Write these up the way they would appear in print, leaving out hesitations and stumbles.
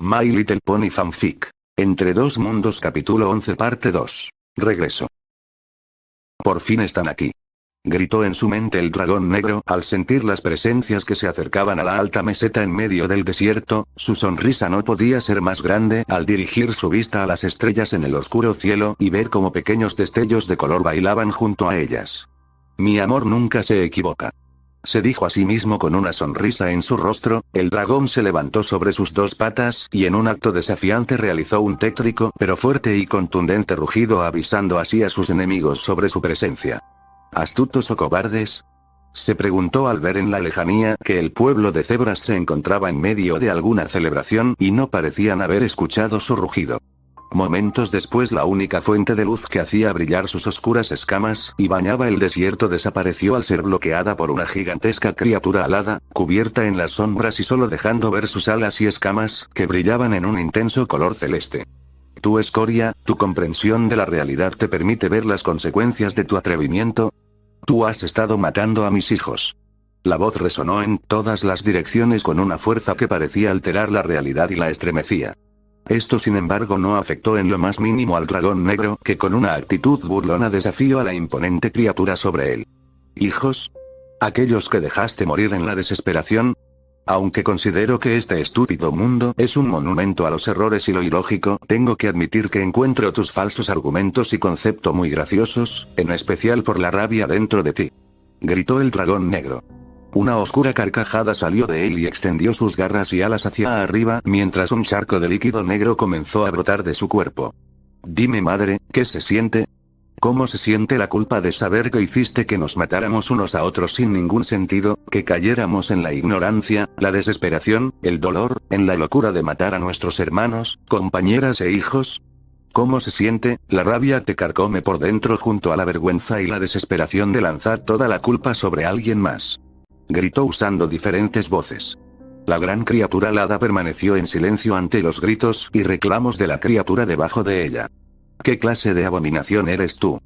My Little Pony Fanfic. Entre dos mundos capítulo 11 parte 2. Regreso. Por fin están aquí. Gritó en su mente el dragón negro al sentir las presencias que se acercaban a la alta meseta en medio del desierto. Su sonrisa no podía ser más grande al dirigir su vista a las estrellas en el oscuro cielo y ver cómo pequeños destellos de color bailaban junto a ellas. Mi amor nunca se equivoca. Se dijo a sí mismo con una sonrisa en su rostro. El dragón se levantó sobre sus dos patas y en un acto desafiante realizó un tétrico pero fuerte y contundente rugido, avisando así a sus enemigos sobre su presencia. ¿Astutos o cobardes?, se preguntó al ver en la lejanía que el pueblo de Zebras se encontraba en medio de alguna celebración y no parecían haber escuchado su rugido. Momentos después, la única fuente de luz que hacía brillar sus oscuras escamas y bañaba el desierto desapareció al ser bloqueada por una gigantesca criatura alada, cubierta en las sombras y solo dejando ver sus alas y escamas, que brillaban en un intenso color celeste. Tu escoria, tu comprensión de la realidad te permite ver las consecuencias de tu atrevimiento. Tú has estado matando a mis hijos. La voz resonó en todas las direcciones con una fuerza que parecía alterar la realidad y la estremecía. Esto sin embargo no afectó en lo más mínimo al dragón negro, que con una actitud burlona desafió a la imponente criatura sobre él. ¿Hijos? ¿Aquellos que dejaste morir en la desesperación? Aunque considero que este estúpido mundo es un monumento a los errores y lo ilógico, tengo que admitir que encuentro tus falsos argumentos y concepto muy graciosos, en especial por la rabia dentro de ti. Gritó el dragón negro. Una oscura carcajada salió de él y extendió sus garras y alas hacia arriba, mientras un charco de líquido negro comenzó a brotar de su cuerpo. Dime, madre, ¿qué se siente? ¿Cómo se siente la culpa de saber que hiciste que nos matáramos unos a otros sin ningún sentido, que cayéramos en la ignorancia, la desesperación, el dolor, en la locura de matar a nuestros hermanos, compañeras e hijos? ¿Cómo se siente? La rabia te carcome por dentro junto a la vergüenza y la desesperación de lanzar toda la culpa sobre alguien más. Gritó usando diferentes voces. La gran criatura alada permaneció en silencio ante los gritos y reclamos de la criatura debajo de ella. ¿Qué clase de abominación eres tú?,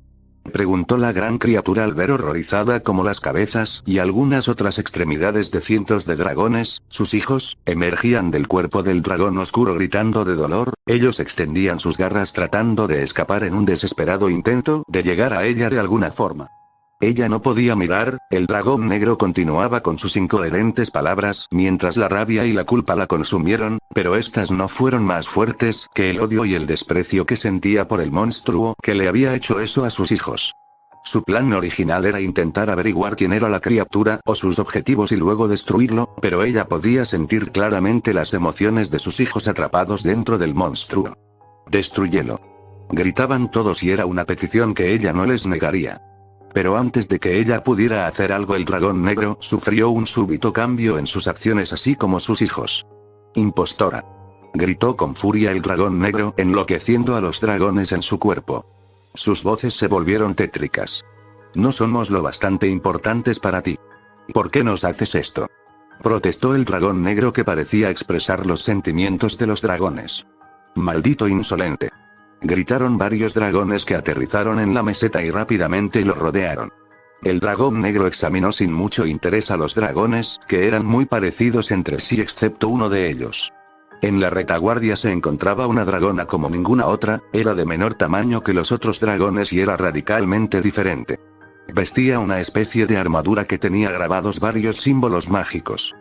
preguntó la gran criatura al ver horrorizada como las cabezas y algunas otras extremidades de cientos de dragones, sus hijos, emergían del cuerpo del dragón oscuro gritando de dolor. Ellos extendían sus garras tratando de escapar en un desesperado intento de llegar a ella de alguna forma. Ella no podía mirar. El dragón negro continuaba con sus incoherentes palabras mientras la rabia y la culpa la consumieron, pero estas no fueron más fuertes que el odio y el desprecio que sentía por el monstruo que le había hecho eso a sus hijos. Su plan original era intentar averiguar quién era la criatura o sus objetivos y luego destruirlo, pero ella podía sentir claramente las emociones de sus hijos atrapados dentro del monstruo. «Destrúyelo», gritaban todos y era una petición que ella no les negaría. Pero antes de que ella pudiera hacer algo, el dragón negro sufrió un súbito cambio en sus acciones así como sus hijos. «Impostora», gritó con furia el dragón negro, enloqueciendo a los dragones en su cuerpo. Sus voces se volvieron tétricas. «No somos lo bastante importantes para ti. ¿Por qué nos haces esto?», protestó el dragón negro, que parecía expresar los sentimientos de los dragones. «Maldito insolente», gritaron varios dragones que aterrizaron en la meseta y rápidamente lo rodearon. El dragón negro examinó sin mucho interés a los dragones, que eran muy parecidos entre sí excepto uno de ellos. En la retaguardia se encontraba una dragona como ninguna otra, era de menor tamaño que los otros dragones y era radicalmente diferente. Vestía una especie de armadura que tenía grabados varios símbolos mágicos.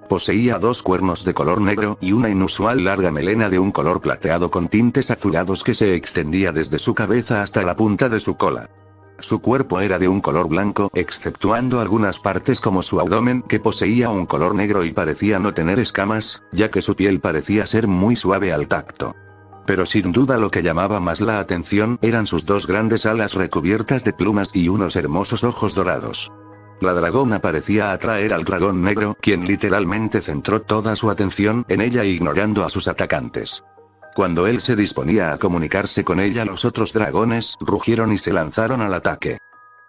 Poseía dos cuernos de color negro y una inusual larga melena de un color plateado con tintes azulados que se extendía desde su cabeza hasta la punta de su cola. Su cuerpo era de un color blanco, exceptuando algunas partes como su abdomen, que poseía un color negro y parecía no tener escamas, ya que su piel parecía ser muy suave al tacto. Pero sin duda lo que llamaba más la atención eran sus dos grandes alas recubiertas de plumas y unos hermosos ojos dorados. La dragona parecía atraer al dragón negro, quien literalmente centró toda su atención en ella ignorando a sus atacantes. Cuando él se disponía a comunicarse con ella, los otros dragones rugieron y se lanzaron al ataque.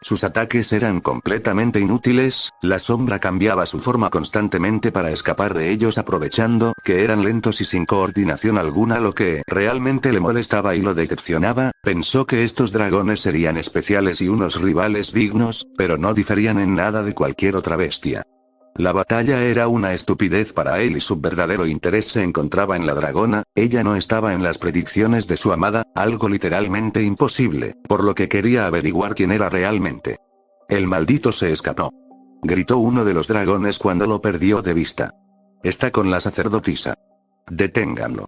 Sus ataques eran completamente inútiles, la sombra cambiaba su forma constantemente para escapar de ellos, aprovechando que eran lentos y sin coordinación alguna. Lo que realmente le molestaba y lo decepcionaba, pensó que estos dragones serían especiales y unos rivales dignos, pero no diferían en nada de cualquier otra bestia. La batalla era una estupidez para él y su verdadero interés se encontraba en la dragona, ella no estaba en las predicciones de su amada, algo literalmente imposible, por lo que quería averiguar quién era realmente. El maldito se escapó. Gritó uno de los dragones cuando lo perdió de vista. Está con la sacerdotisa. Deténganlo.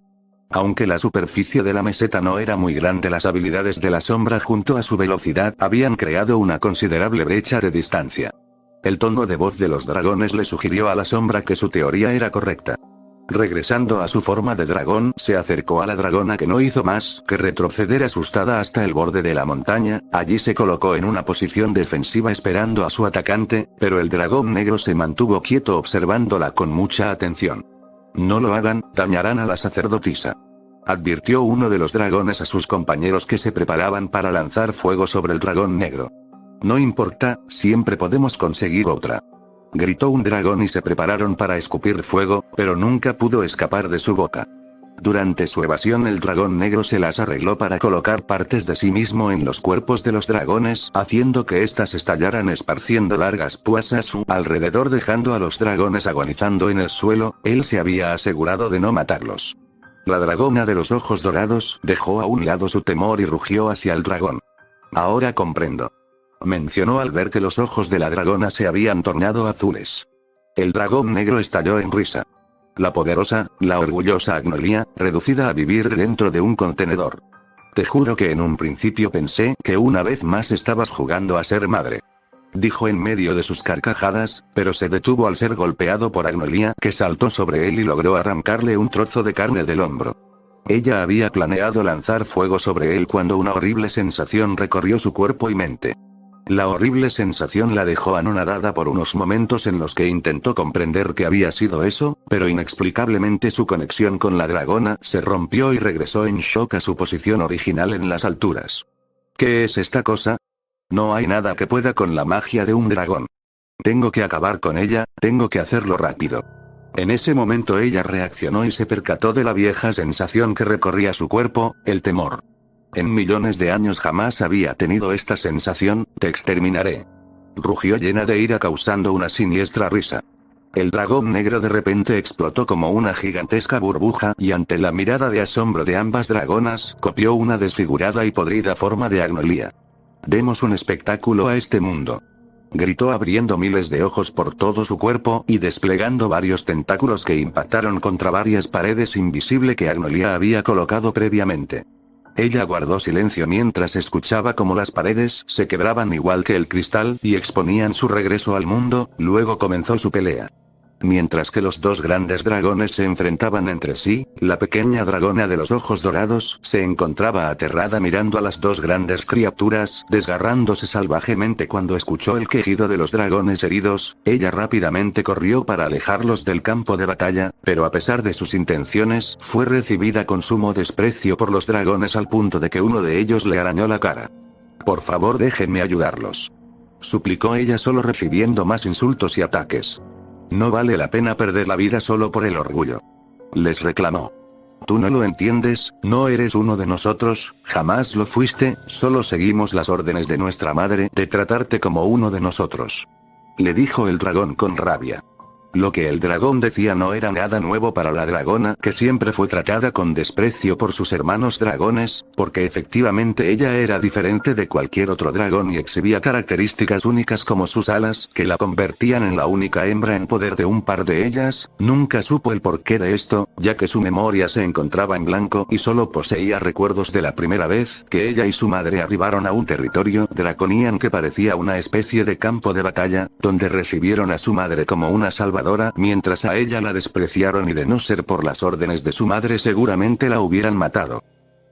Aunque la superficie de la meseta no era muy grande, las habilidades de la sombra junto a su velocidad habían creado una considerable brecha de distancia. El tono de voz de los dragones le sugirió a la sombra que su teoría era correcta. Regresando a su forma de dragón, se acercó a la dragona que no hizo más que retroceder asustada hasta el borde de la montaña, allí se colocó en una posición defensiva esperando a su atacante, pero el dragón negro se mantuvo quieto observándola con mucha atención. No lo hagan, dañarán a la sacerdotisa. Advirtió uno de los dragones a sus compañeros que se preparaban para lanzar fuego sobre el dragón negro. No importa, siempre podemos conseguir otra. Gritó un dragón y se prepararon para escupir fuego, pero nunca pudo escapar de su boca. Durante su evasión el dragón negro se las arregló para colocar partes de sí mismo en los cuerpos de los dragones, haciendo que éstas estallaran esparciendo largas púas a su alrededor dejando a los dragones agonizando en el suelo. Él se había asegurado de no matarlos. La dragona de los ojos dorados dejó a un lado su temor y rugió hacia el dragón. Ahora comprendo. Mencionó al ver que los ojos de la dragona se habían tornado azules. El dragón negro estalló en risa. La poderosa, la orgullosa Agnolia, reducida a vivir dentro de un contenedor. Te juro que en un principio pensé que una vez más estabas jugando a ser madre. Dijo en medio de sus carcajadas, pero se detuvo al ser golpeado por Agnolia, que saltó sobre él y logró arrancarle un trozo de carne del hombro. Ella había planeado lanzar fuego sobre él cuando una horrible sensación recorrió su cuerpo y mente. La horrible sensación la dejó anonadada por unos momentos en los que intentó comprender qué había sido eso, pero inexplicablemente su conexión con la dragona se rompió y regresó en shock a su posición original en las alturas. ¿Qué es esta cosa? No hay nada que pueda con la magia de un dragón. Tengo que acabar con ella, tengo que hacerlo rápido. En ese momento ella reaccionó y se percató de la vieja sensación que recorría su cuerpo, el temor. En millones de años jamás había tenido esta sensación, te exterminaré. Rugió llena de ira causando una siniestra risa. El dragón negro de repente explotó como una gigantesca burbuja y ante la mirada de asombro de ambas dragonas, copió una desfigurada y podrida forma de Agnolia. Demos un espectáculo a este mundo. Gritó abriendo miles de ojos por todo su cuerpo y desplegando varios tentáculos que impactaron contra varias paredes invisibles que Agnolia había colocado previamente. Ella guardó silencio mientras escuchaba cómo las paredes se quebraban igual que el cristal y exponían su regreso al mundo, luego comenzó su pelea. Mientras que los dos grandes dragones se enfrentaban entre sí, la pequeña dragona de los ojos dorados se encontraba aterrada mirando a las dos grandes criaturas, desgarrándose salvajemente cuando escuchó el quejido de los dragones heridos. Ella rápidamente corrió para alejarlos del campo de batalla, pero a pesar de sus intenciones, fue recibida con sumo desprecio por los dragones al punto de que uno de ellos le arañó la cara. Por favor, déjenme ayudarlos. Suplicó ella solo recibiendo más insultos y ataques. No vale la pena perder la vida solo por el orgullo. Les reclamó. Tú no lo entiendes, no eres uno de nosotros, jamás lo fuiste, solo seguimos las órdenes de nuestra madre de tratarte como uno de nosotros. Le dijo el dragón con rabia. Lo que el dragón decía no era nada nuevo para la dragona, que siempre fue tratada con desprecio por sus hermanos dragones, porque efectivamente ella era diferente de cualquier otro dragón y exhibía características únicas como sus alas, que la convertían en la única hembra en poder de un par de ellas. Nunca supo el porqué de esto, ya que su memoria se encontraba en blanco y solo poseía recuerdos de la primera vez que ella y su madre arribaron a un territorio draconian que parecía una especie de campo de batalla, donde recibieron a su madre como una salvadora, mientras a ella la despreciaron y de no ser por las órdenes de su madre seguramente la hubieran matado.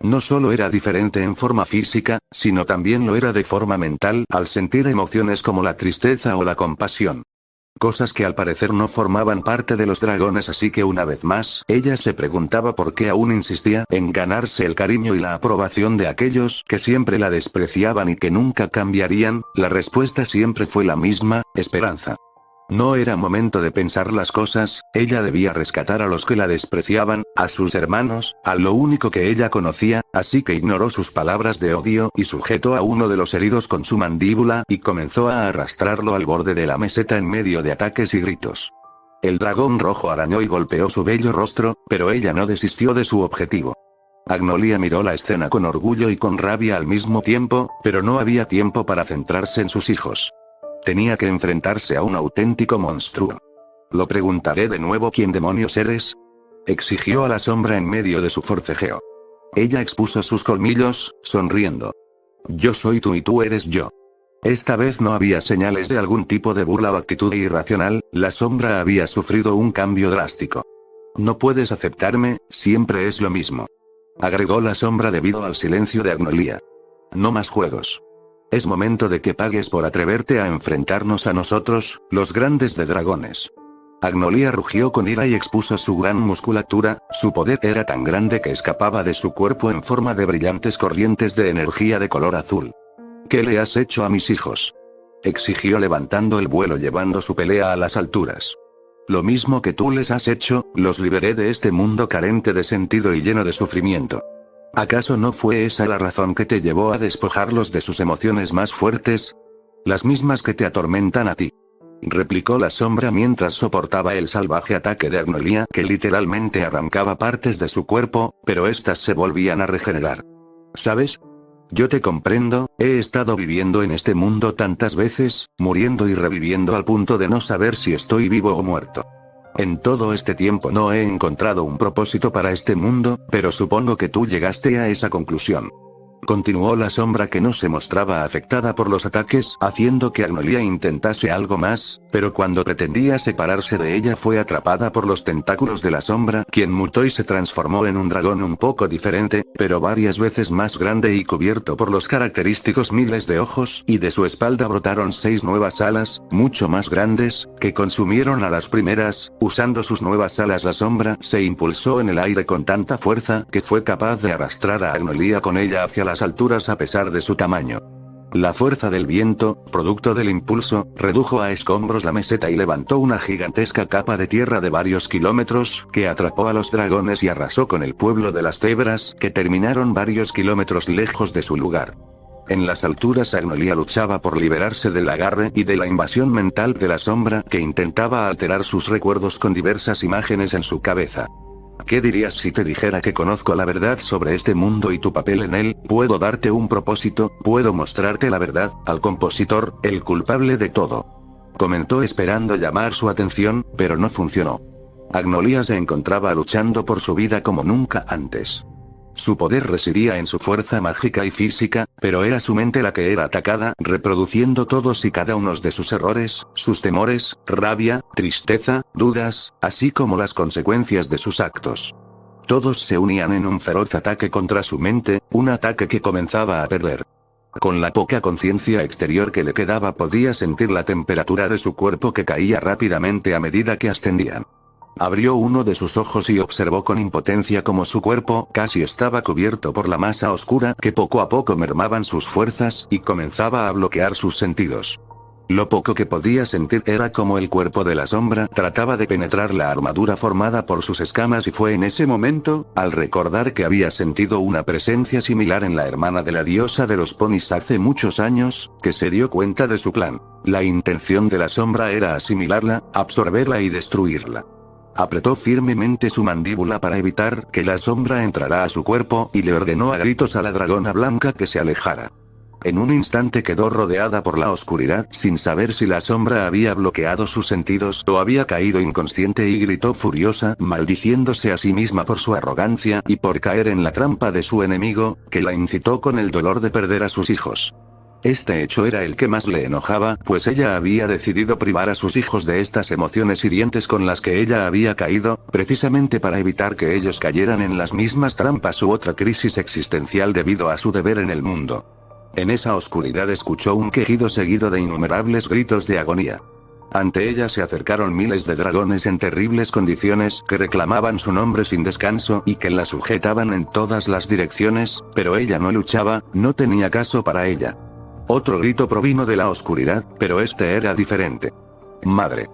No solo era diferente en forma física, sino también lo era de forma mental, al sentir emociones como la tristeza o la compasión. Cosas que al parecer no formaban parte de los dragones, así que una vez más, ella se preguntaba por qué aún insistía en ganarse el cariño y la aprobación de aquellos que siempre la despreciaban y que nunca cambiarían. La respuesta siempre fue la misma, esperanza. No era momento de pensar las cosas, ella debía rescatar a los que la despreciaban, a sus hermanos, a lo único que ella conocía, así que ignoró sus palabras de odio y sujetó a uno de los heridos con su mandíbula y comenzó a arrastrarlo al borde de la meseta en medio de ataques y gritos. El dragón rojo arañó y golpeó su bello rostro, pero ella no desistió de su objetivo. Agnolia miró la escena con orgullo y con rabia al mismo tiempo, pero no había tiempo para centrarse en sus hijos. Tenía que enfrentarse a un auténtico monstruo. «Lo preguntaré de nuevo, ¿quién demonios eres?», exigió a la sombra en medio de su forcejeo. Ella expuso sus colmillos, sonriendo. «Yo soy tú y tú eres yo». Esta vez no había señales de algún tipo de burla o actitud irracional, la sombra había sufrido un cambio drástico. «No puedes aceptarme, siempre es lo mismo», agregó la sombra debido al silencio de Agnolia. «No más juegos. Es momento de que pagues por atreverte a enfrentarnos a nosotros, los grandes de dragones». Agnolia rugió con ira y expuso su gran musculatura, su poder era tan grande que escapaba de su cuerpo en forma de brillantes corrientes de energía de color azul. «¿Qué le has hecho a mis hijos?», exigió levantando el vuelo llevando su pelea a las alturas. «Lo mismo que tú les has hecho, los liberé de este mundo carente de sentido y lleno de sufrimiento. ¿Acaso no fue esa la razón que te llevó a despojarlos de sus emociones más fuertes? Las mismas que te atormentan a ti», replicó la sombra mientras soportaba el salvaje ataque de Agnolia que literalmente arrancaba partes de su cuerpo, pero éstas se volvían a regenerar. «¿Sabes? Yo te comprendo, he estado viviendo en este mundo tantas veces, muriendo y reviviendo al punto de no saber si estoy vivo o muerto. En todo este tiempo no he encontrado un propósito para este mundo, pero supongo que tú llegaste a esa conclusión», continuó la sombra que no se mostraba afectada por los ataques, haciendo que Agnolia intentase algo más, pero cuando pretendía separarse de ella fue atrapada por los tentáculos de la sombra, quien mutó y se transformó en un dragón un poco diferente, pero varias veces más grande y cubierto por los característicos miles de ojos, y de su espalda brotaron 6 nuevas alas, mucho más grandes, que consumieron a las primeras. Usando sus nuevas alas, la sombra se impulsó en el aire con tanta fuerza que fue capaz de arrastrar a Agnolia con ella hacia las alturas a pesar de su tamaño. La fuerza del viento, producto del impulso, redujo a escombros la meseta y levantó una gigantesca capa de tierra de varios kilómetros, que atrapó a los dragones y arrasó con el pueblo de las cebras, que terminaron varios kilómetros lejos de su lugar. En las alturas Agnolia luchaba por liberarse del agarre y de la invasión mental de la sombra que intentaba alterar sus recuerdos con diversas imágenes en su cabeza. ¿Qué dirías si te dijera que conozco la verdad sobre este mundo y tu papel en él? Puedo darte un propósito, puedo mostrarte la verdad, al compositor, el culpable de todo. Comentó esperando llamar su atención, pero no funcionó. Agnolia se encontraba luchando por su vida como nunca antes. Su poder residía en su fuerza mágica y física, pero era su mente la que era atacada, reproduciendo todos y cada uno de sus errores, sus temores, rabia, tristeza, dudas, así como las consecuencias de sus actos. Todos se unían en un feroz ataque contra su mente, un ataque que comenzaba a perder. Con la poca conciencia exterior que le quedaba podía sentir la temperatura de su cuerpo que caía rápidamente a medida que ascendían. Abrió uno de sus ojos y observó con impotencia cómo su cuerpo casi estaba cubierto por la masa oscura que poco a poco mermaban sus fuerzas y comenzaba a bloquear sus sentidos. Lo poco que podía sentir era como el cuerpo de la sombra trataba de penetrar la armadura formada por sus escamas y fue en ese momento, al recordar que había sentido una presencia similar en la hermana de la diosa de los ponis hace muchos años, que se dio cuenta de su plan. La intención de la sombra era asimilarla, absorberla y destruirla. Apretó firmemente su mandíbula para evitar que la sombra entrara a su cuerpo y le ordenó a gritos a la dragona blanca que se alejara. En un instante quedó rodeada por la oscuridad sin saber si la sombra había bloqueado sus sentidos o había caído inconsciente y gritó furiosa, maldiciéndose a sí misma por su arrogancia y por caer en la trampa de su enemigo, que la incitó con el dolor de perder a sus hijos. Este hecho era el que más le enojaba, pues ella había decidido privar a sus hijos de estas emociones hirientes con las que ella había caído, precisamente para evitar que ellos cayeran en las mismas trampas u otra crisis existencial debido a su deber en el mundo. En esa oscuridad escuchó un quejido seguido de innumerables gritos de agonía. Ante ella se acercaron miles de dragones en terribles condiciones que reclamaban su nombre sin descanso y que la sujetaban en todas las direcciones, pero ella no luchaba, no tenía caso para ella. Otro grito provino de la oscuridad, pero este era diferente. Madre.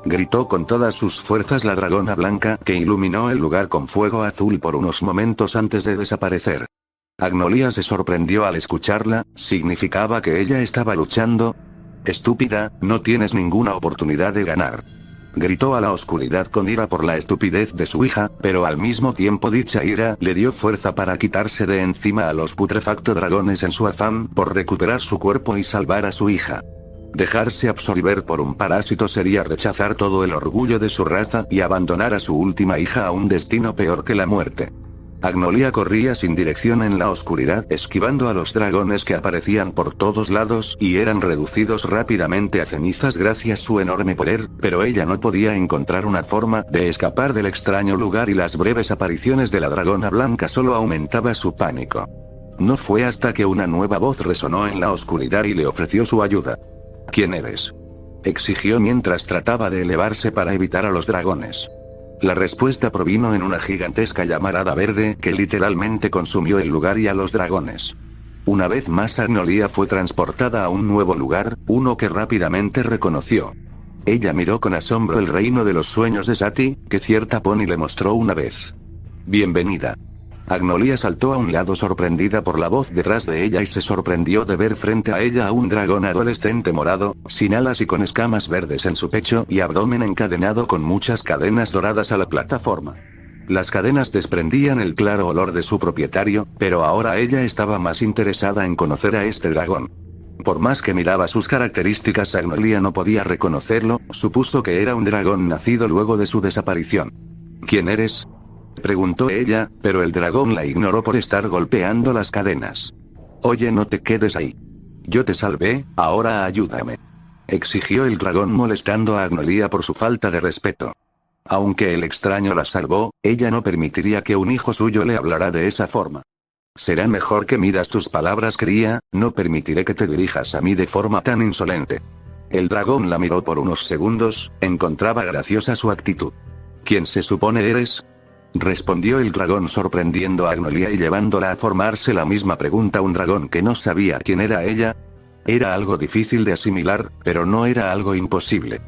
Gritó con todas sus fuerzas la dragona blanca, que iluminó el lugar con fuego azul por unos momentos antes de desaparecer. Agnolia se sorprendió al escucharla, ¿significaba que ella estaba luchando? Estúpida, no tienes ninguna oportunidad de ganar. Gritó a la oscuridad con ira por la estupidez de su hija, pero al mismo tiempo dicha ira le dio fuerza para quitarse de encima a los putrefacto dragones en su afán por recuperar su cuerpo y salvar a su hija. Dejarse absorber por un parásito sería rechazar todo el orgullo de su raza y abandonar a su última hija a un destino peor que la muerte. Agnolia corría sin dirección en la oscuridad, esquivando a los dragones que aparecían por todos lados y eran reducidos rápidamente a cenizas gracias a su enorme poder, pero ella no podía encontrar una forma de escapar del extraño lugar y las breves apariciones de la dragona blanca solo aumentaba su pánico. No fue hasta que una nueva voz resonó en la oscuridad y le ofreció su ayuda. ¿Quién eres?, exigió mientras trataba de elevarse para evitar a los dragones. La respuesta provino en una gigantesca llamarada verde que literalmente consumió el lugar y a los dragones. Una vez más Agnolia fue transportada a un nuevo lugar, uno que rápidamente reconoció. Ella miró con asombro el reino de los sueños de Sati, que cierta pony le mostró una vez. Bienvenida. Agnolia saltó a un lado sorprendida por la voz detrás de ella y se sorprendió de ver frente a ella a un dragón adolescente morado, sin alas y con escamas verdes en su pecho y abdomen encadenado con muchas cadenas doradas a la plataforma. Las cadenas desprendían el claro olor de su propietario, pero ahora ella estaba más interesada en conocer a este dragón. Por más que miraba sus características, Agnolia no podía reconocerlo, supuso que era un dragón nacido luego de su desaparición. ¿Quién eres?, preguntó ella, pero el dragón la ignoró por estar golpeando las cadenas. Oye, no te quedes ahí. Yo te salvé, ahora ayúdame. Exigió el dragón molestando a Agnolia por su falta de respeto. Aunque el extraño la salvó, ella no permitiría que un hijo suyo le hablara de esa forma. Será mejor que midas tus palabras, cría, no permitiré que te dirijas a mí de forma tan insolente. El dragón la miró por unos segundos, encontraba graciosa su actitud. ¿Quién se supone eres?, respondió el dragón sorprendiendo a Agnolia y llevándola a formarse la misma pregunta. Un dragón que no sabía quién era ella. Era algo difícil de asimilar, pero no era algo imposible.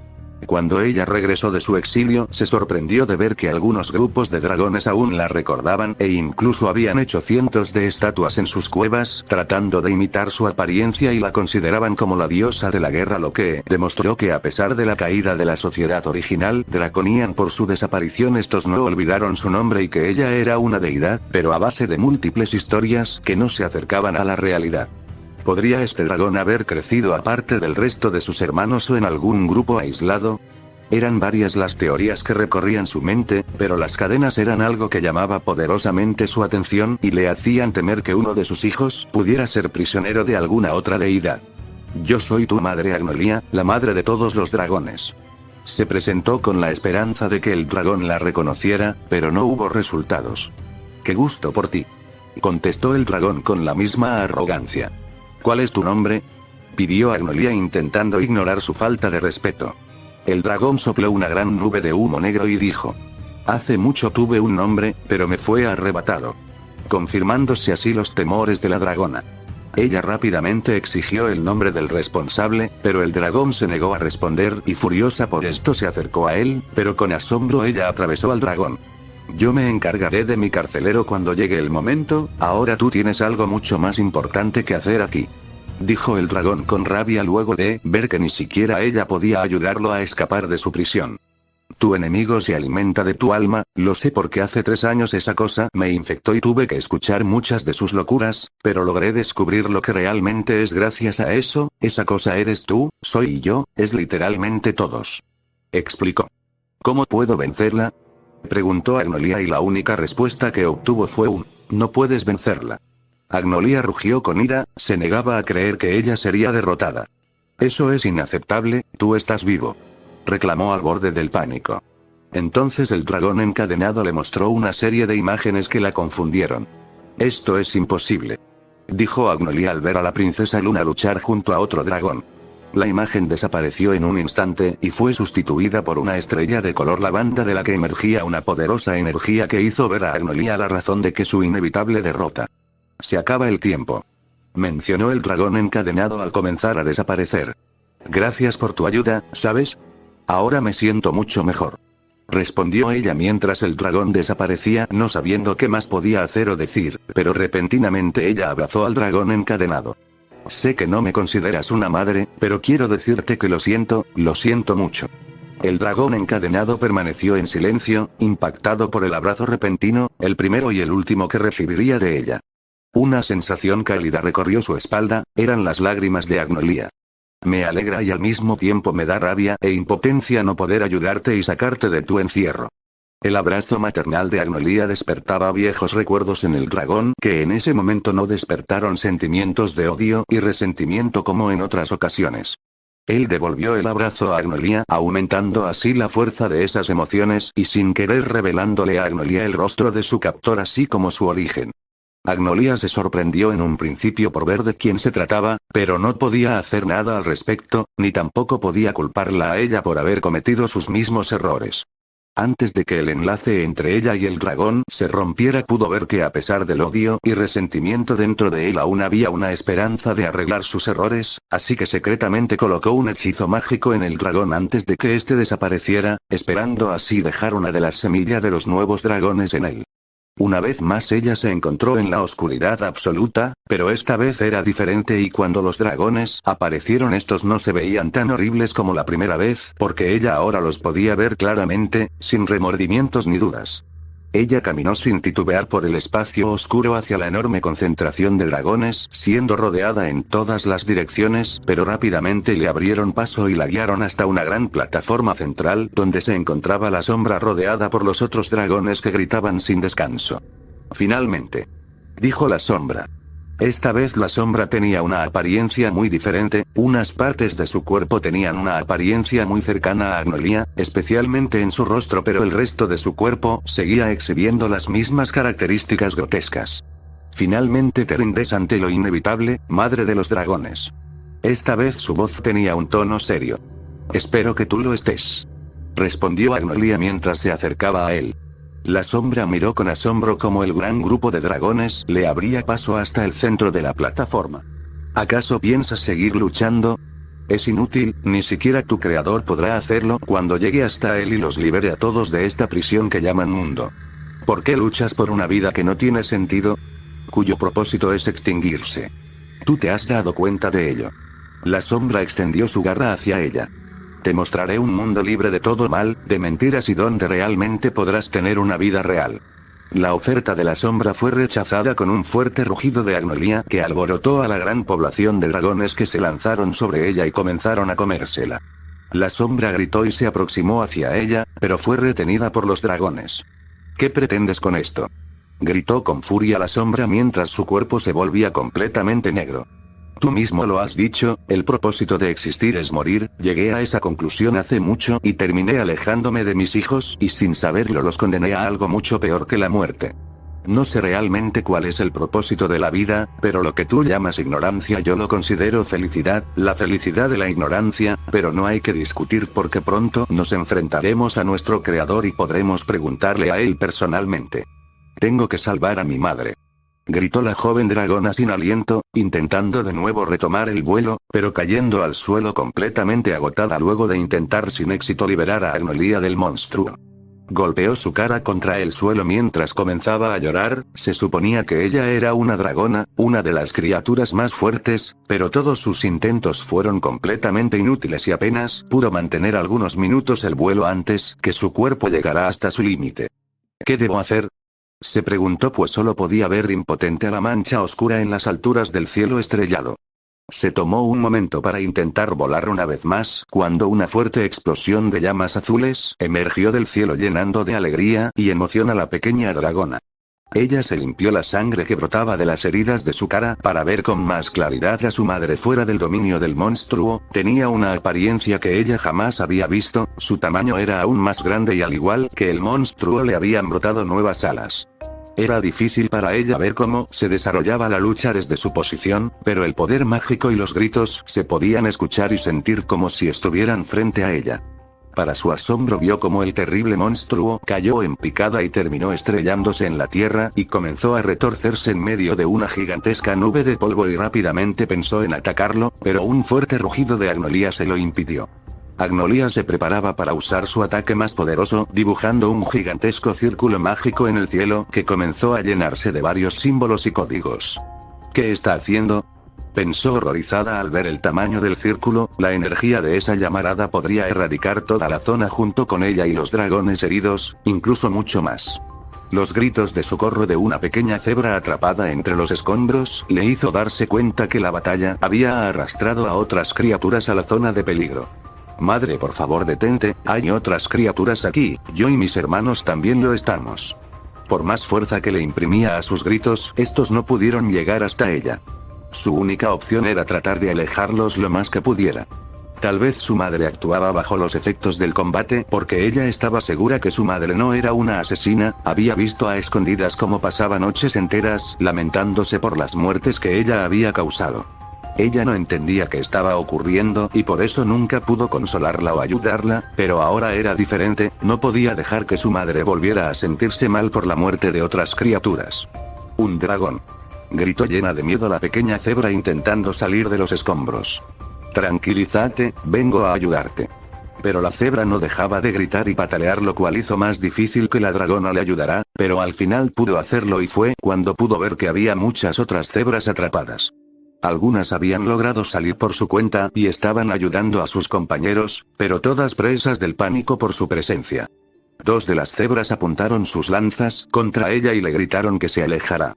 Cuando ella regresó de su exilio, se sorprendió de ver que algunos grupos de dragones aún la recordaban e incluso habían hecho cientos de estatuas en sus cuevas, tratando de imitar su apariencia y la consideraban como la diosa de la guerra, lo que demostró que a pesar de la caída de la sociedad original draconian por su desaparición, estos no olvidaron su nombre y que ella era una deidad, pero a base de múltiples historias que no se acercaban a la realidad. ¿Podría este dragón haber crecido aparte del resto de sus hermanos o en algún grupo aislado? Eran varias las teorías que recorrían su mente, pero las cadenas eran algo que llamaba poderosamente su atención y le hacían temer que uno de sus hijos pudiera ser prisionero de alguna otra deidad. Yo soy tu madre Agnolia, la madre de todos los dragones. Se presentó con la esperanza de que el dragón la reconociera, pero no hubo resultados. Qué gusto por ti, contestó el dragón con la misma arrogancia. ¿Cuál es tu nombre?, pidió Agnolia intentando ignorar su falta de respeto. El dragón sopló una gran nube de humo negro y dijo: hace mucho tuve un nombre, pero me fue arrebatado. Confirmándose así los temores de la dragona. Ella rápidamente exigió el nombre del responsable, pero el dragón se negó a responder y furiosa por esto se acercó a él, pero con asombro ella atravesó al dragón. Yo me encargaré de mi carcelero cuando llegue el momento, ahora tú tienes algo mucho más importante que hacer aquí. Dijo el dragón con rabia luego de ver que ni siquiera ella podía ayudarlo a escapar de su prisión. Tu enemigo se alimenta de tu alma, lo sé porque hace 3 años esa cosa me infectó y tuve que escuchar muchas de sus locuras, pero logré descubrir lo que realmente es gracias a eso, esa cosa eres tú, soy yo, es literalmente todos. Explicó. ¿Cómo puedo vencerla?, preguntó Agnolia y la única respuesta que obtuvo fue un: no puedes vencerla. Agnolia rugió con ira, se negaba a creer que ella sería derrotada. Eso es inaceptable, tú estás vivo, reclamó al borde del pánico. Entonces el dragón encadenado le mostró una serie de imágenes que la confundieron. Esto es imposible, dijo Agnolia al ver a la princesa Luna luchar junto a otro dragón. La imagen desapareció en un instante y fue sustituida por una estrella de color lavanda de la que emergía una poderosa energía que hizo ver a Agnolia la razón de que su inevitable derrota. Se acaba el tiempo, mencionó el dragón encadenado al comenzar a desaparecer. Gracias por tu ayuda, ¿sabes? Ahora me siento mucho mejor. Respondió ella mientras el dragón desaparecía, no sabiendo qué más podía hacer o decir, pero repentinamente ella abrazó al dragón encadenado. Sé que no me consideras una madre, pero quiero decirte que lo siento mucho. El dragón encadenado permaneció en silencio, impactado por el abrazo repentino, el primero y el último que recibiría de ella. Una sensación cálida recorrió su espalda, eran las lágrimas de Agnolia. Me alegra y al mismo tiempo me da rabia e impotencia no poder ayudarte y sacarte de tu encierro. El abrazo maternal de Agnolia despertaba viejos recuerdos en el dragón que en ese momento no despertaron sentimientos de odio y resentimiento como en otras ocasiones. Él devolvió el abrazo a Agnolia, aumentando así la fuerza de esas emociones y sin querer revelándole a Agnolia el rostro de su captor así como su origen. Agnolia se sorprendió en un principio por ver de quién se trataba, pero no podía hacer nada al respecto, ni tampoco podía culparla a ella por haber cometido sus mismos errores. Antes de que el enlace entre ella y el dragón se rompiera pudo ver que a pesar del odio y resentimiento dentro de él aún había una esperanza de arreglar sus errores, así que secretamente colocó un hechizo mágico en el dragón antes de que éste desapareciera, esperando así dejar una de las semillas de los nuevos dragones en él. Una vez más ella se encontró en la oscuridad absoluta, pero esta vez era diferente y cuando los dragones aparecieron estos no se veían tan horribles como la primera vez, porque ella ahora los podía ver claramente, sin remordimientos ni dudas. Ella caminó sin titubear por el espacio oscuro hacia la enorme concentración de dragones, siendo rodeada en todas las direcciones, pero rápidamente le abrieron paso y la guiaron hasta una gran plataforma central, donde se encontraba la sombra rodeada por los otros dragones que gritaban sin descanso. Finalmente, dijo la sombra. Esta vez la sombra tenía una apariencia muy diferente, unas partes de su cuerpo tenían una apariencia muy cercana a Agnolia, especialmente en su rostro, pero el resto de su cuerpo seguía exhibiendo las mismas características grotescas. Finalmente te rindes ante lo inevitable, madre de los dragones. Esta vez su voz tenía un tono serio. Espero que tú lo estés. Respondió Agnolia mientras se acercaba a él. La sombra miró con asombro como el gran grupo de dragones le abría paso hasta el centro de la plataforma. ¿Acaso piensas seguir luchando? Es inútil, ni siquiera tu creador podrá hacerlo cuando llegue hasta él y los libere a todos de esta prisión que llaman mundo. ¿Por qué luchas por una vida que no tiene sentido? Cuyo propósito es extinguirse. Tú te has dado cuenta de ello. La sombra extendió su garra hacia ella. Te mostraré un mundo libre de todo mal, de mentiras y donde realmente podrás tener una vida real. La oferta de la sombra fue rechazada con un fuerte rugido de Agnolia que alborotó a la gran población de dragones que se lanzaron sobre ella y comenzaron a comérsela. La sombra gritó y se aproximó hacia ella, pero fue retenida por los dragones. ¿Qué pretendes con esto? Gritó con furia la sombra mientras su cuerpo se volvía completamente negro. Tú mismo lo has dicho, el propósito de existir es morir, llegué a esa conclusión hace mucho y terminé alejándome de mis hijos y sin saberlo los condené a algo mucho peor que la muerte. No sé realmente cuál es el propósito de la vida, pero lo que tú llamas ignorancia yo lo considero felicidad, la felicidad de la ignorancia, pero no hay que discutir porque pronto nos enfrentaremos a nuestro creador y podremos preguntarle a él personalmente. Tengo que salvar a mi madre. Gritó la joven dragona sin aliento, intentando de nuevo retomar el vuelo, pero cayendo al suelo completamente agotada luego de intentar sin éxito liberar a Agnolia del monstruo. Golpeó su cara contra el suelo mientras comenzaba a llorar, se suponía que ella era una dragona, una de las criaturas más fuertes, pero todos sus intentos fueron completamente inútiles y apenas pudo mantener algunos minutos el vuelo antes que su cuerpo llegara hasta su límite. ¿Qué debo hacer? Se preguntó pues solo podía ver impotente a la mancha oscura en las alturas del cielo estrellado. Se tomó un momento para intentar volar una vez más, cuando una fuerte explosión de llamas azules emergió del cielo llenando de alegría y emoción a la pequeña dragona. Ella se limpió la sangre que brotaba de las heridas de su cara para ver con más claridad a su madre fuera del dominio del monstruo, tenía una apariencia que ella jamás había visto, su tamaño era aún más grande y al igual que el monstruo le habían brotado nuevas alas. Era difícil para ella ver cómo se desarrollaba la lucha desde su posición, pero el poder mágico y los gritos se podían escuchar y sentir como si estuvieran frente a ella. Para su asombro vio como el terrible monstruo cayó en picada y terminó estrellándose en la tierra y comenzó a retorcerse en medio de una gigantesca nube de polvo y rápidamente pensó en atacarlo, pero un fuerte rugido de Agnolia se lo impidió. Agnolia se preparaba para usar su ataque más poderoso, dibujando un gigantesco círculo mágico en el cielo que comenzó a llenarse de varios símbolos y códigos. ¿Qué está haciendo?, pensó horrorizada al ver el tamaño del círculo. La energía de esa llamarada podría erradicar toda la zona junto con ella y los dragones heridos, incluso mucho más. Los gritos de socorro de una pequeña cebra atrapada entre los escombros le hizo darse cuenta que la batalla había arrastrado a otras criaturas a la zona de peligro. Madre, por favor, detente, hay otras criaturas aquí, yo y mis hermanos también lo estamos. Por más fuerza que le imprimía a sus gritos, estos no pudieron llegar hasta ella. Su única opción era tratar de alejarlos lo más que pudiera. Tal vez su madre actuaba bajo los efectos del combate, porque ella estaba segura que su madre no era una asesina. Había visto a escondidas cómo pasaba noches enteras lamentándose por las muertes que ella había causado. Ella no entendía qué estaba ocurriendo y por eso nunca pudo consolarla o ayudarla, pero ahora era diferente, no podía dejar que su madre volviera a sentirse mal por la muerte de otras criaturas. Un dragón. Gritó llena de miedo la pequeña cebra intentando salir de los escombros. Tranquilízate, vengo a ayudarte. Pero la cebra no dejaba de gritar y patalear, lo cual hizo más difícil que la dragona le ayudara, pero al final pudo hacerlo y fue cuando pudo ver que había muchas otras cebras atrapadas. Algunas habían logrado salir por su cuenta y estaban ayudando a sus compañeros, pero todas presas del pánico por su presencia. Dos de las cebras apuntaron sus lanzas contra ella y le gritaron que se alejara.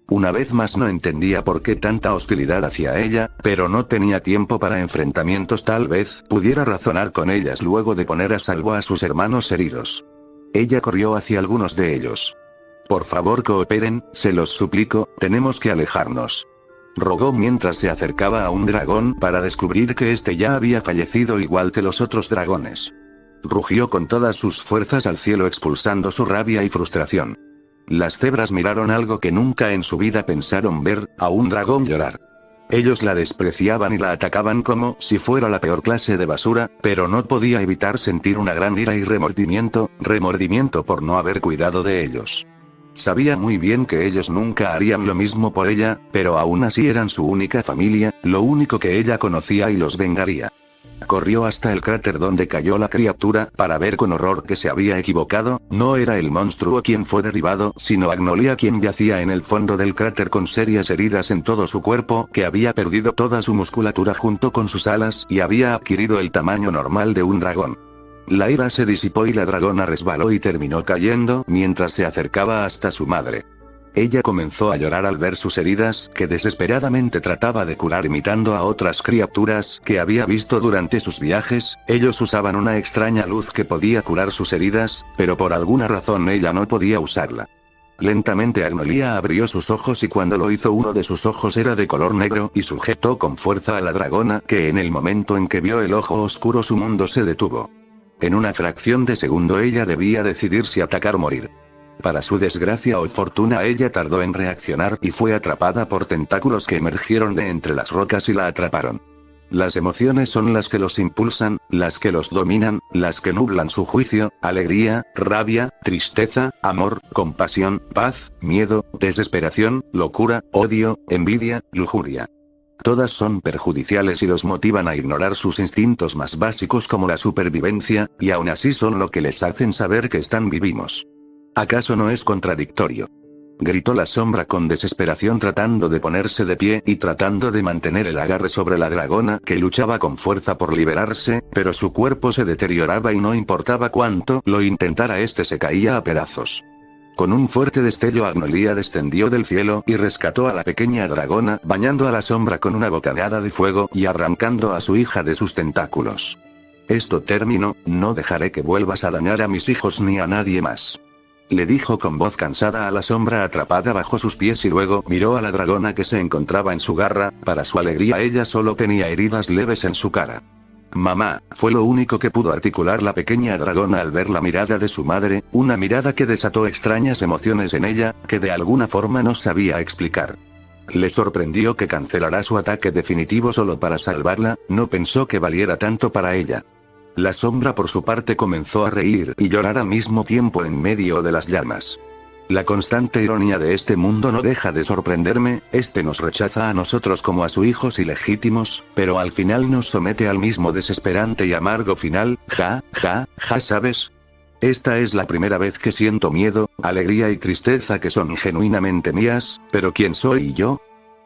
Una vez más no entendía por qué tanta hostilidad hacia ella, pero no tenía tiempo para enfrentamientos. Tal vez pudiera razonar con ellas luego de poner a salvo a sus hermanos heridos. Ella corrió hacia algunos de ellos. Por favor, cooperen, se los suplico, tenemos que alejarnos. Rogó mientras se acercaba a un dragón para descubrir que este ya había fallecido igual que los otros dragones. Rugió con todas sus fuerzas al cielo expulsando su rabia y frustración. Las cebras miraron algo que nunca en su vida pensaron ver, a un dragón llorar. Ellos la despreciaban y la atacaban como si fuera la peor clase de basura, pero no podía evitar sentir una gran ira y remordimiento por no haber cuidado de ellos. Sabía muy bien que ellos nunca harían lo mismo por ella, pero aún así eran su única familia, lo único que ella conocía y los vengaría. Corrió hasta el cráter donde cayó la criatura, para ver con horror que se había equivocado, no era el monstruo quien fue derribado, sino Agnolia quien yacía en el fondo del cráter con serias heridas en todo su cuerpo, que había perdido toda su musculatura junto con sus alas y había adquirido el tamaño normal de un dragón. La ira se disipó y la dragona resbaló y terminó cayendo mientras se acercaba hasta su madre. Ella comenzó a llorar al ver sus heridas, que desesperadamente trataba de curar imitando a otras criaturas que había visto durante sus viajes. Ellos usaban una extraña luz que podía curar sus heridas, pero por alguna razón ella no podía usarla. Lentamente Agnolia abrió sus ojos y cuando lo hizo uno de sus ojos era de color negro y sujetó con fuerza a la dragona, que en el momento en que vio el ojo oscuro su mundo se detuvo. En una fracción de segundo ella debía decidir si atacar o morir. Para su desgracia o fortuna ella tardó en reaccionar y fue atrapada por tentáculos que emergieron de entre las rocas y la atraparon. Las emociones son las que los impulsan, las que los dominan, las que nublan su juicio: alegría, rabia, tristeza, amor, compasión, paz, miedo, desesperación, locura, odio, envidia, lujuria. Todas son perjudiciales y los motivan a ignorar sus instintos más básicos como la supervivencia, y aún así son lo que les hacen saber que están vivos. ¿Acaso no es contradictorio?, gritó la sombra con desesperación tratando de ponerse de pie y tratando de mantener el agarre sobre la dragona que luchaba con fuerza por liberarse, pero su cuerpo se deterioraba y no importaba cuánto lo intentara, este se caía a pedazos. Con un fuerte destello Agnolia descendió del cielo y rescató a la pequeña dragona, bañando a la sombra con una bocanada de fuego y arrancando a su hija de sus tentáculos. Esto terminó, no dejaré que vuelvas a dañar a mis hijos ni a nadie más, le dijo con voz cansada a la sombra atrapada bajo sus pies y luego miró a la dragona que se encontraba en su garra. Para su alegría ella solo tenía heridas leves en su cara. Mamá, fue lo único que pudo articular la pequeña dragona al ver la mirada de su madre, una mirada que desató extrañas emociones en ella, que de alguna forma no sabía explicar. Le sorprendió que cancelara su ataque definitivo solo para salvarla, no pensó que valiera tanto para ella. La sombra por su parte comenzó a reír y llorar al mismo tiempo en medio de las llamas. La constante ironía de este mundo no deja de sorprenderme, este nos rechaza a nosotros como a sus hijos ilegítimos, pero al final nos somete al mismo desesperante y amargo final, ¿sabes? Esta es la primera vez que siento miedo, alegría y tristeza que son genuinamente mías, pero ¿quién soy yo?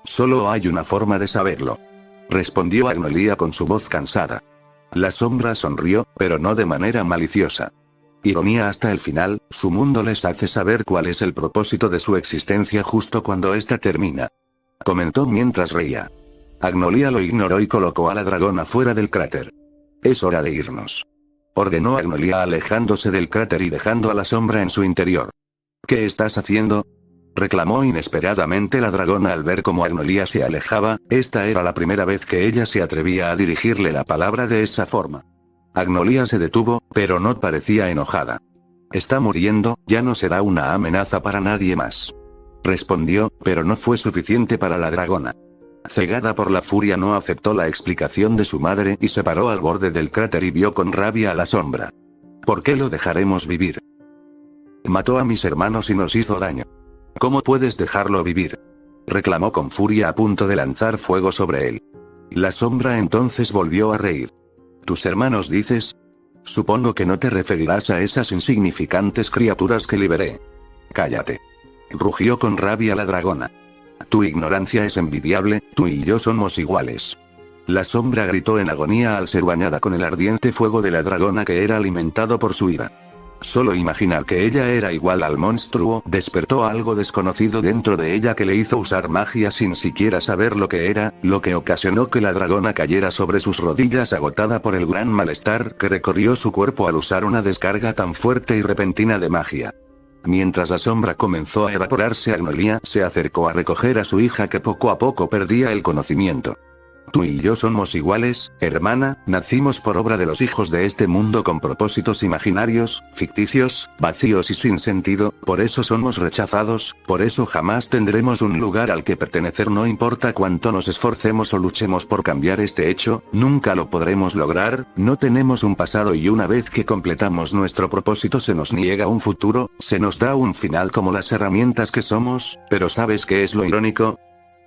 Solo hay una forma de saberlo. Respondió Agnolia con su voz cansada. La sombra sonrió, pero no de manera maliciosa. Ironía hasta el final, su mundo les hace saber cuál es el propósito de su existencia justo cuando ésta termina. Comentó mientras reía. Agnolia lo ignoró y colocó a la dragona fuera del cráter. Es hora de irnos. Ordenó Agnolia alejándose del cráter y dejando a la sombra en su interior. ¿Qué estás haciendo? Reclamó inesperadamente la dragona al ver cómo Agnolia se alejaba, esta era la primera vez que ella se atrevía a dirigirle la palabra de esa forma. Agnolia se detuvo, pero no parecía enojada. Está muriendo, ya no será una amenaza para nadie más. Respondió, pero no fue suficiente para la dragona. Cegada por la furia no aceptó la explicación de su madre y se paró al borde del cráter y vio con rabia a la sombra. ¿Por qué lo dejaremos vivir? Mató a mis hermanos y nos hizo daño. ¿Cómo puedes dejarlo vivir? Reclamó con furia a punto de lanzar fuego sobre él. La sombra entonces volvió a reír. ¿Tus hermanos dices? Supongo que no te referirás a esas insignificantes criaturas que liberé. Cállate. Rugió con rabia la dragona. Tu ignorancia es envidiable, tú y yo somos iguales. La sombra gritó en agonía al ser bañada con el ardiente fuego de la dragona que era alimentado por su ira. Solo imaginar que ella era igual al monstruo despertó algo desconocido dentro de ella que le hizo usar magia sin siquiera saber lo que era, lo que ocasionó que la dragona cayera sobre sus rodillas agotada por el gran malestar que recorrió su cuerpo al usar una descarga tan fuerte y repentina de magia. Mientras la sombra comenzó a evaporarse, Agnolia se acercó a recoger a su hija que poco a poco perdía el conocimiento. Tú y yo somos iguales, hermana, nacimos por obra de los hijos de este mundo con propósitos imaginarios, ficticios, vacíos y sin sentido, por eso somos rechazados, por eso jamás tendremos un lugar al que pertenecer no importa cuánto nos esforcemos o luchemos por cambiar este hecho, nunca lo podremos lograr, no tenemos un pasado y una vez que completamos nuestro propósito se nos niega un futuro, se nos da un final como las herramientas que somos, pero ¿sabes qué es lo irónico?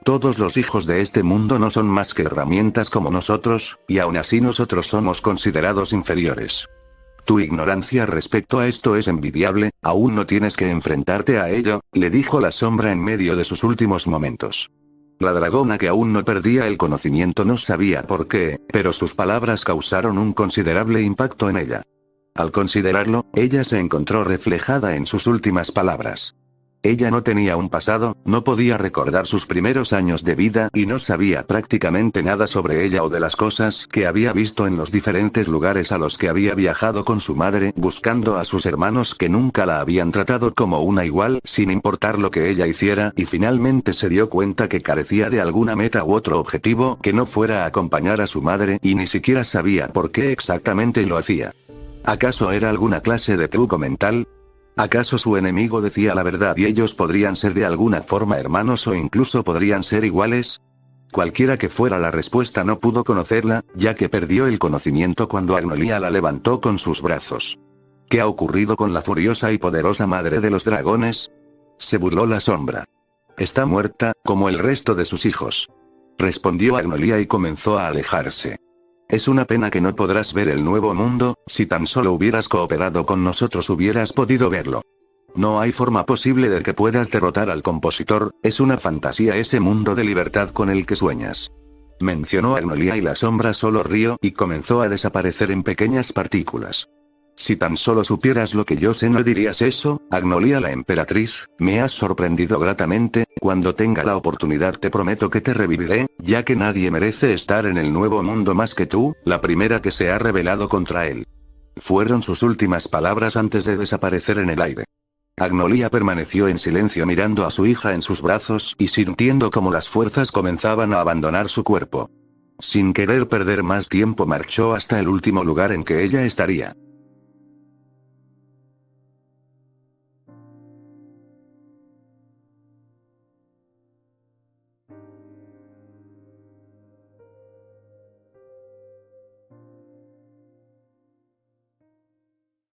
Todos los hijos de este mundo no son más que herramientas como nosotros, y aún así nosotros somos considerados inferiores. Tu ignorancia respecto a esto es envidiable, aún no tienes que enfrentarte a ello, le dijo la sombra en medio de sus últimos momentos. La dragona que aún no perdía el conocimiento no sabía por qué, pero sus palabras causaron un considerable impacto en ella. Al considerarlo, ella se encontró reflejada en sus últimas palabras. Ella no tenía un pasado, no podía recordar sus primeros años de vida y no sabía prácticamente nada sobre ella o de las cosas que había visto en los diferentes lugares a los que había viajado con su madre buscando a sus hermanos que nunca la habían tratado como una igual sin importar lo que ella hiciera y finalmente se dio cuenta que carecía de alguna meta u otro objetivo que no fuera a acompañar a su madre y ni siquiera sabía por qué exactamente lo hacía. ¿Acaso era alguna clase de truco mental? ¿Acaso su enemigo decía la verdad y ellos podrían ser de alguna forma hermanos o incluso podrían ser iguales? Cualquiera que fuera la respuesta no pudo conocerla, ya que perdió el conocimiento cuando Agnolia la levantó con sus brazos. ¿Qué ha ocurrido con la furiosa y poderosa madre de los dragones? Se burló la sombra. Está muerta, como el resto de sus hijos. Respondió Agnolia y comenzó a alejarse. Es una pena que no podrás ver el nuevo mundo, si tan solo hubieras cooperado con nosotros hubieras podido verlo. No hay forma posible de que puedas derrotar al compositor, es una fantasía ese mundo de libertad con el que sueñas. Mencionó Agnolia y la sombra solo rió y comenzó a desaparecer en pequeñas partículas. Si tan solo supieras lo que yo sé no dirías eso, Agnolia la emperatriz, me has sorprendido gratamente, cuando tenga la oportunidad te prometo que te reviviré, ya que nadie merece estar en el nuevo mundo más que tú, la primera que se ha rebelado contra él. Fueron sus últimas palabras antes de desaparecer en el aire. Agnolia permaneció en silencio mirando a su hija en sus brazos y sintiendo como las fuerzas comenzaban a abandonar su cuerpo. Sin querer perder más tiempo marchó hasta el último lugar en que ella estaría.